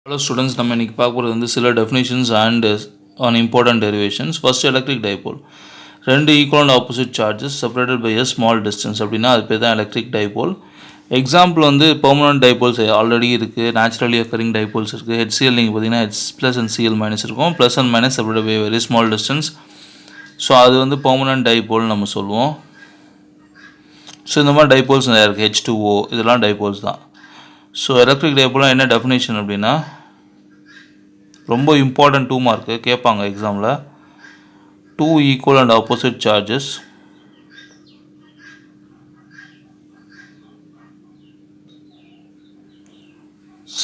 Hello students, நம்ம இன்னைக்கு பார்க்க போகிறது வந்து சில definitions and on important derivations. First, electric dipole. ரெண்டு equal and opposite charges separated by a small distance அப்படின்னா அது பேர் தான் electric dipole. எக்ஸாம்பிள் வந்து பெர்மனன்ட் டைபோல்ஸ் ஆல்ரெடி இருக்குது, நேச்சுரலி அக்கரிங் டைபோல்ஸ் இருக்குது. HCl நீங்கள் பார்த்தீங்கன்னா H plus and Cl minus இருக்கும், plus and minus separate by very small distance. So அது வந்து பெர்மனன்ட் டைபோல் நம்ம சொல்லுவோம். ஸோ இந்த மாதிரி டைபோல்ஸ் நிறையா இருக்குது, H2O இதெல்லாம் டைபோல்ஸ் தான். ஸோ எலக்ட்ரிக் டைபோலாம் என்ன டெஃபினேஷன் அப்படின்னா, ரொம்ப இம்பார்ட்டன்ட் 2 மார்க்கு கேட்பாங்க எக்ஸாமில். 2 equal and opposite charges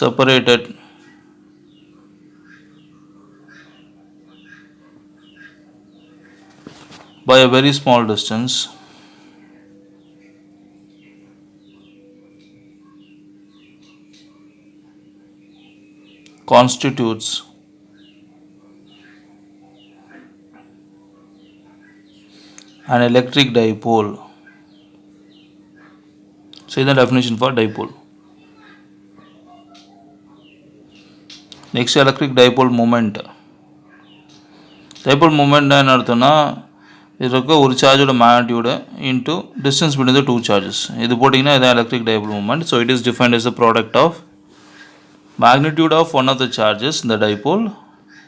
separated by a very small distance constitutes an electric dipole. So this is the definition for dipole. Next, electric dipole moment. Dipole moment என்ன அர்த்தம்னா, இது இருக்க ஒரு சார்ஜோட magnitude into distance between the two charges. இது போட்டிங்கன்னா இதான் electric dipole moment. So it is defined as the product of magnitude of one of the charges in the dipole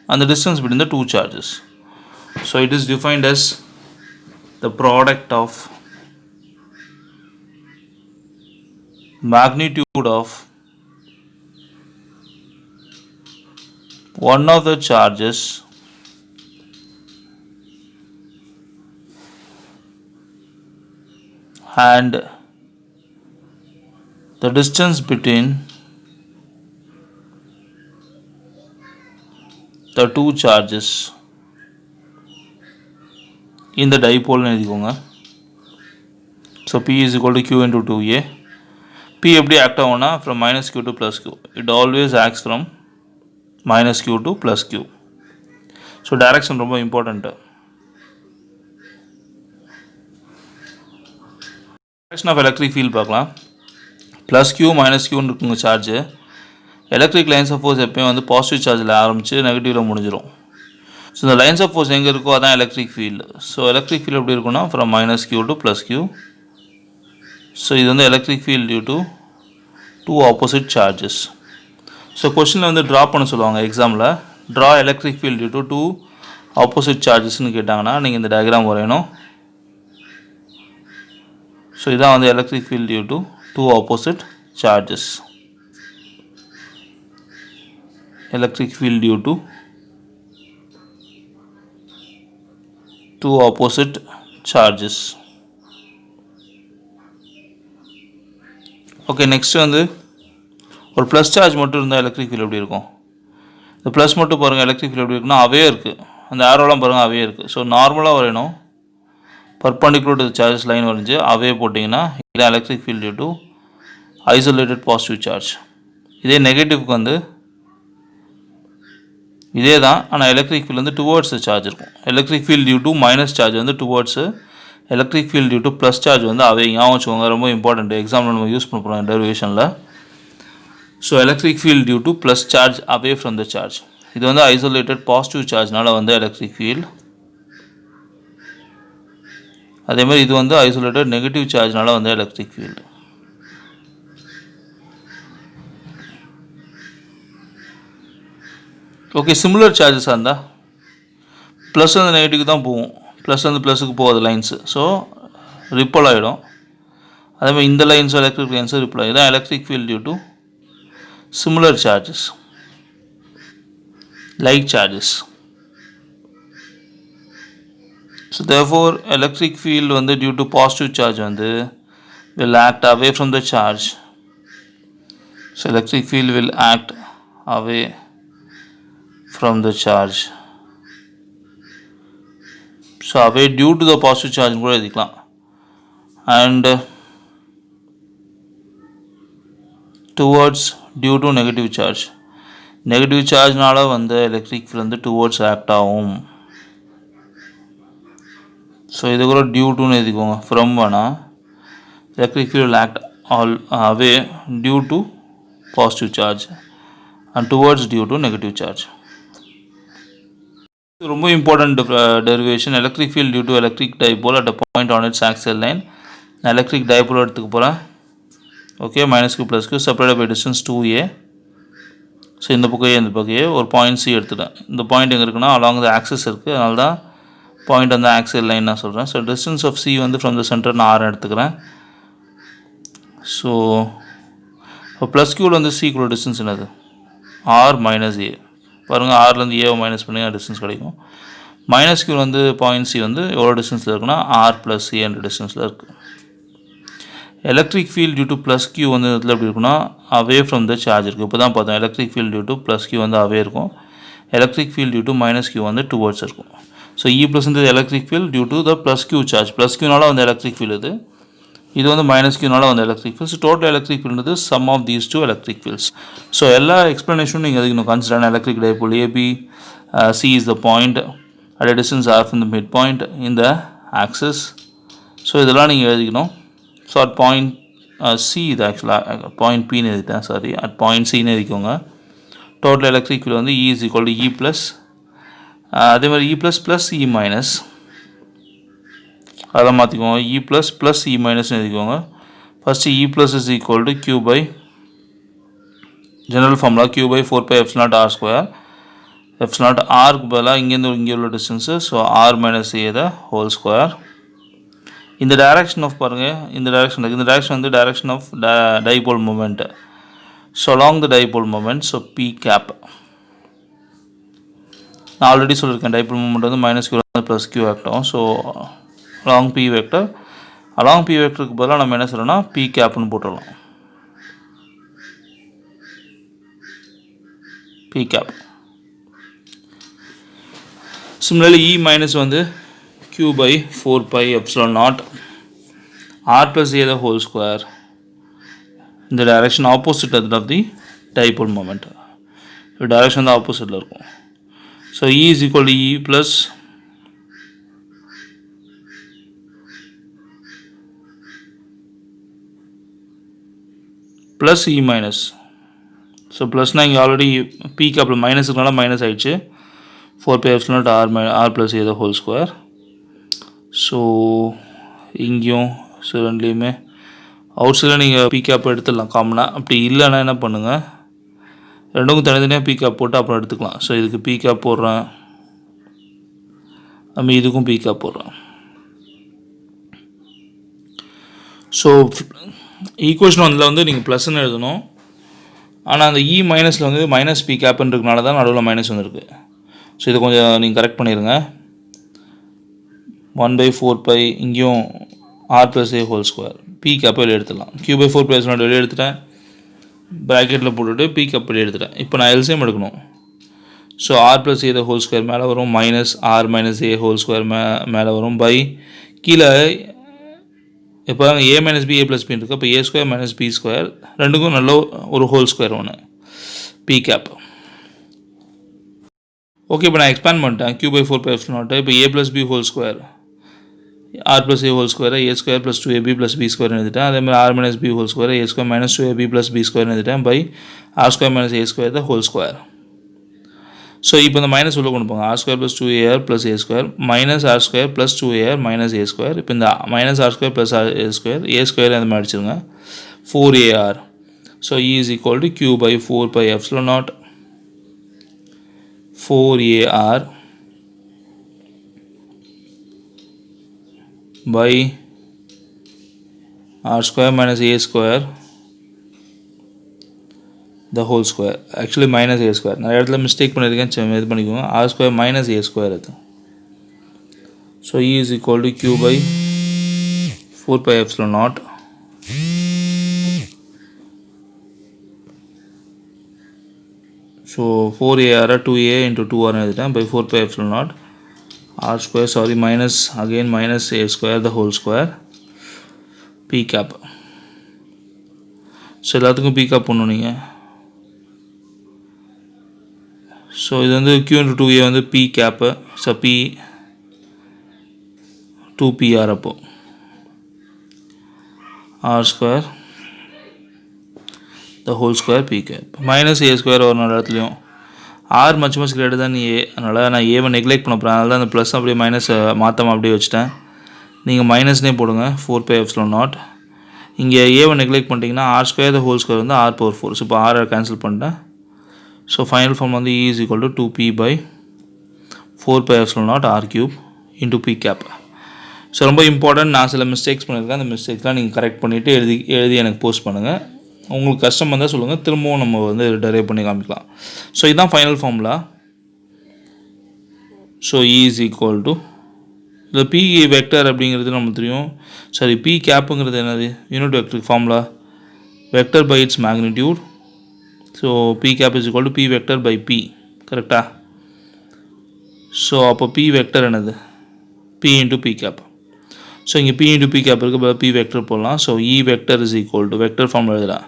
and the distance between the two charges. So it is defined as the product of magnitude of one of the charges and the distance between the two charges in the dipole னு எழுதிக்கோங்க. So P is equal to Q into 2A. P எப்படி act ஆகும்னா, from minus Q to plus Q. It always acts from minus Q to plus Q. So direction ரொம்ப important. Direction of electric field பார்க்கலாம். Plus Q minus Qன்னு இருக்குங்க charge. Electric lines of force எப்பயும் வந்து positive சார்ஜில் ஆரம்பித்து நெகட்டிவில் முடிஞ்சிடும். So இந்த lines of force எங்கே இருக்கோ அதான் electric field. So electric field எப்படி இருக்குன்னா, from minus Q to plus Q. So இது வந்து electric field due to two opposite charges. So கொஸ்டினில் வந்து ட்ரா பண்ண சொல்லுவாங்க எக்ஸாமில். Draw electric field due to two opposite சார்ஜஸ்ன்னு கேட்டாங்கன்னா நீங்கள் இந்த டயக்ராம் வரையணும். ஸோ இதான் வந்து electric field due to two opposite charges. electric field due to two opposite charges. Okay, next வந்து ஒரு ப்ளஸ் சார்ஜ் மட்டும் இருந்தால் எலக்ட்ரிக் ஃபீல்டு எப்படி இருக்கும். இந்த ப்ளஸ் மட்டும் பாருங்கள், எலக்ட்ரிக் ஃபீல்டு எப்படி இருக்குன்னா அவே இருக்குது. அந்த ஆரோலாம் பாருங்கள் அவே இருக்குது. ஸோ நார்மலாக வரையணும், பர்பண்டிகுலர் டு சார்ஜஸ் லைன் வரைஞ்சி அவே போட்டிங்கன்னா இதான் electric field due to isolated positive charge. இதே நெகட்டிவ்க்கு வந்து இதே தான், ஆனால் எலக்ட்ரிக் ஃபீல்டு வந்து டுவர்ட்ஸ் சார்ஜ் இருக்கும். Electric field due to minus charge வந்து towards, electric field due to plus charge வந்து அவே. ஞாபகம் வச்சுக்கோங்க, ரொம்ப இம்பார்ட்டண்ட், எக்ஸாம்பிள் நம்ம யூஸ் பண்ண போகிறோம் டெரிவேஷனில். So electric field due to plus charge away from the charge. இது வந்து ஐசோலேட்டட் பாசிட்டிவ் சார்ஜ்னால வந்து எலக்ட்ரிக் ஃபீல்டு. அதேமாதிரி இது வந்து ஐசோலேட்டட் நெகட்டிவ் சார்ஜ்னால வந்து எலக்ட்ரிக் ஃபீல்டு. ஓகே, சிமிலர் சார்ஜஸாக இருந்தால் ப்ளஸ் வந்து நெகட்டிவ்க்கு தான் போகும், ப்ளஸ் வந்து ப்ளஸுக்கு போகாது லைன்ஸு. ஸோ ரிப்பல் ஆகிடும். அதேமாதிரி இந்த லைன்ஸும் எலக்ட்ரிக் லைன்ஸும் ரிப்பல் ஆகிடும். இதான் electric field due to similar charges, like charges. So therefore electric field வந்து டியூ டு பாசிட்டிவ் சார்ஜ் வந்து will act away from the charge. So electric field will act away from the charge. So away due to the positive charge கூட எழுதிக்கலாம். And towards due to negative charge. Negative சார்ஜ்னால வந்து electric field வந்து towards act ஆகும். So இது கூட due டூன்னு எழுதிக்கோங்க. ஃப்ரம் வேணால் electric field will act all away due to positive charge. and towards due to negative charge. ரொம்ப important derivation, electric field due to electric dipole at a point on its axial line. நான் electric dipole எடுத்துக்க போகிறேன். Okay, minus Q plus Q separate by distance 2a. So இந்த பக்கம் இந்த பக்கம் ஒரு point C எடுத்துட்டேன். இந்த பாயிண்ட் எங்கே இருக்குன்னா அலாங் த ஆக்சஸ் இருக்குது, அதனால தான் பாயிண்ட் வந்து ஆக்சியல் லைன் நான் சொல்கிறேன். ஸோ டிஸ்டன்ஸ் ஆஃப் சி வந்து ஃப்ரம் த சென்டர் நான் ஆர் எடுத்துக்கிறேன். ஸோ இப்போ ப்ளஸ் கியூவில் வந்து சிக்குள்ள டிஸ்டன்ஸ் என்னது, ஆர் மைனஸ் ஏ. பாருங்கள், ஆர்லேருந்து ஏவை மைனஸ் பண்ணி டிஸ்டன்ஸ் கிடைக்கும். மைனஸ் கியூவில் வந்து பாயிண்ட் சி வந்து எவ்வளோ டிஸ்டன்ஸில் இருக்குன்னா ஆர் ப்ளஸ் ஏ என்ற டிஸ்டன்ஸில் இருக்குது. Electric field due to plus Q வந்து இதில் எப்படி இருக்குன்னா அவே ஃப்ரம் த சார்ஜ் இருக்குது. இப்போ தான் பார்த்தோம், electric field due to plus Q வந்து அவே இருக்கும், electric field due to minus Q வந்து டுவர்ட்ஸ் இருக்கும். ஸோ இ ப்ளஸ் வந்து electric field due to the plus Q charge, plus கியூனால வந்து எலக்ட்ரிக் ஃபீல்டு, இது வந்து மைனஸ் கியூனால வந்து electric fields. Total electric field sum of these two electric fields. So எல்லா எக்ஸ்ப்ளனேஷனும் நீங்கள் அதுக்கு consider electric dipole AB, C is the point at a distance r from the midpoint in the axis. So இதெல்லாம் நீங்கள் எழுதிக்கணும். So at point C, இது ஆக்சுவலாக point பின்னு எழுதிட்டேன், சாரி, அட் பாயிண்ட் சின்னு எழுதிக்கோங்க. டோட்டல் எலக்ட்ரிக் ஃபீல்டு வந்து E is equal to E plus, அதே மாதிரி E plus plus E minus, அதெல்லாம் மாற்றிக்கோங்க, இ ப்ளஸ் ப்ளஸ் இ மைனஸ்னு எழுதிக்கோங்க. First E plus is equal to Q by general formula Q by 4 epsilon naught R square. Epsilon naught ஆருக்கு பதிலாக இங்கேருந்து இங்கே உள்ள distance, so R minus A the whole square. இந்த டைரக்ஷன் ஆஃப் பாருங்கள், இந்த டைரக்ஷன் வந்து direction of dipole moment. So along the dipole moment, so P cap. நான் ஆல்ரெடி சொல்லியிருக்கேன், டைபோல் மூமெண்ட் வந்து மைனஸ் கியூ ப்ளஸ் கியூ ஆக்டும். So along P vector, along P வெக்டருக்கு பதிலாக நம்ம என்ன சொல்லணும்னா பி கேப்னு போட்டுடலாம், P cap. Similarly, E minus வந்து Q by 4 pi epsilon naught R plus A the whole square in the direction opposite of the dipole moment. The direction the opposite இருக்கும். So E is equal to E plus E minus. So plus na இங்கே already P கேப்பில் minus இருக்கனால minus ஆயிடுச்சு. 4 pi epsilon naught r plus a the whole square. So இங்கேயும் so ரெண்டுலேயுமே out சைடில் நீங்கள் B gap எடுத்துடலாம் காமனாக. அப்படி இல்லைன்னா என்ன பண்ணுங்கள், ரெண்டுக்கும் தனித்தனியாக பி கேப் போட்டு அப்புறம் எடுத்துக்கலாம். ஸோ இதுக்கு பி கேப் போடுறேன், நம்ம இதுக்கும் பி கேப் போடுறேன். ஸோ ஈக்குவேஷன் அதில் வந்து நீங்கள் ப்ளஸ்ன்னு எழுதணும், ஆனால் அந்த இ மைனஸில் வந்து மைனஸ் பி கேப்புன்றதுனால தான் நடுவில் மைனஸ் வந்துருக்கு. ஸோ இதை கொஞ்சம் நீங்கள் கரெக்ட் பண்ணிடுங்க. 1/4 pi இங்கேயும் R plus A whole square, B கேப்பை வெளியே எடுத்துடலாம். கியூ பை 4 pi வெளியே எடுத்துட்டேன், ப்ராக்கெட்டில் போட்டுவிட்டு பி கேப் வெளியே எடுத்துட்டேன். இப்போ நான் எல்சிஎம் எடுக்கணும். So R plus A whole square மேலே வரும், minus R minus A whole square மேலே வரும், பை கீழே இப்போ A minus B A plus பின்னு இருக்குது. இப்போ A square minus B square ரெண்டுக்கும் நல்ல ஒரு ஹோல் ஸ்கொயர் ஒன்று, பி கேப். ஓகே, இப்போ நான் எக்ஸ்பேண்ட் பண்ணிட்டேன் Q by 4 pi epsilon naught. இப்போ A plus B whole square, R plus A whole square, A square plus 2ab plus B square எழுதிட்டேன். அதே மாதிரி R minus B whole square, A square minus 2ab plus B square எழுதிட்டேன், by R square minus A square the whole square. So இப்போ இந்த minus உள்ள கொண்டு போங்க, R square plus 2ar plus A square minus R square plus 2ar minus A square. இப்போ இந்த minus R square plus A square அந்த மாதிரி அடிச்சிருங்க, 4ar. So E is equal to Q by 4 pi epsilon naught 4ar by r square minus a square the whole square. Actually minus a square, நான் இடத்துல mistake பண்ணியிருக்கேன், இது பண்ணிக்கோங்க. r square minus a square அது. So E is equal to Q by 4 pi epsilon naught so 4ar 2a into 2r எழுதிட்டேன், by 4 pi epsilon naught r square, sorry, minus again minus a square the whole square p cap. So எல்லாத்துக்கும் p cap பண்ணணும் நீங்கள். So இது வந்து q into 2a வந்து p cap, so p 2pr, அப்போ r square the whole square P cap minus A square ஒரு நாலு இடத்துலையும் ஆர் மச் கிரேட்டர் தான் ஏ, அதனால் நான் ஏவை நெக்லெக்ட் பண்ண போகிறேன். அதனால தான் அந்த ப்ளஸ் அப்படியே மைனஸ் மாற்றாமல் அப்படியே வச்சுட்டேன். நீங்கள் மைனஸ்னே போடுங்க 4πε0. இங்கே ஏவை நெக்லெக்ட் பண்ணிட்டீங்கன்னா R square the whole square வந்து ஆர் பவர் 4. ஸோ இப்போ ஆரை கேன்சல் பண்ணிட்டேன். ஸோ ஃபைனல் ஃபார்ம் வந்து E = 2p/4πε0 r³ into P cap. So ரொம்ப இம்பார்ட்டன்ட். நான் சில மிஸ்டேக்ஸ் பண்ணியிருக்கேன். அந்த மிஸ்டேக்ஸ்லாம் நீங்கள் கரெக்ட் பண்ணிவிட்டு எழுதி எனக்கு போஸ்ட் பண்ணுங்கள். உங்களுக்கு கஷ்டம் வந்தால் சொல்லுங்கள், திரும்பவும் நம்ம வந்து டெரைவ் பண்ணி காமிக்கலாம். ஸோ இதுதான் ஃபைனல் ஃபார்முலா. ஸோ E = இந்த பி வெக்டர் அப்படிங்கிறது நமக்கு தெரியும். சரி, பி கேப்புங்கிறது என்னது? Unit vector formula vector by it's magnitude. So P cap is equal to P vector by P. கரெக்டாக? ஸோ அப்போ பி வெக்டர் என்னது? P into P cap. So இங்கே பி இன்ட்டு பி கேப் இருக்குது, பி வெக்டர் போடலாம். So E vector is equal to vector form எழுதுகிறேன்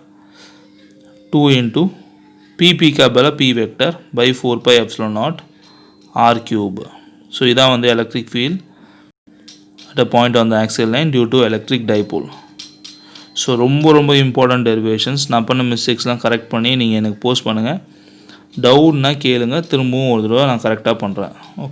2 into P cap P vector by 4πε0 r³. So இதான் வந்து electric field at a point on the axial line due to electric dipole. So ரொம்ப important derivations. நான் பண்ண மிஸ்டேக்ஸ்லாம் correct பண்ணி நீங்கள் எனக்கு post பண்ணுங்கள். டவுட்னா கேளுங்க, திரும்பவும் ஒரு தடவை நான் கரெக்டாக பண்ணுறேன்.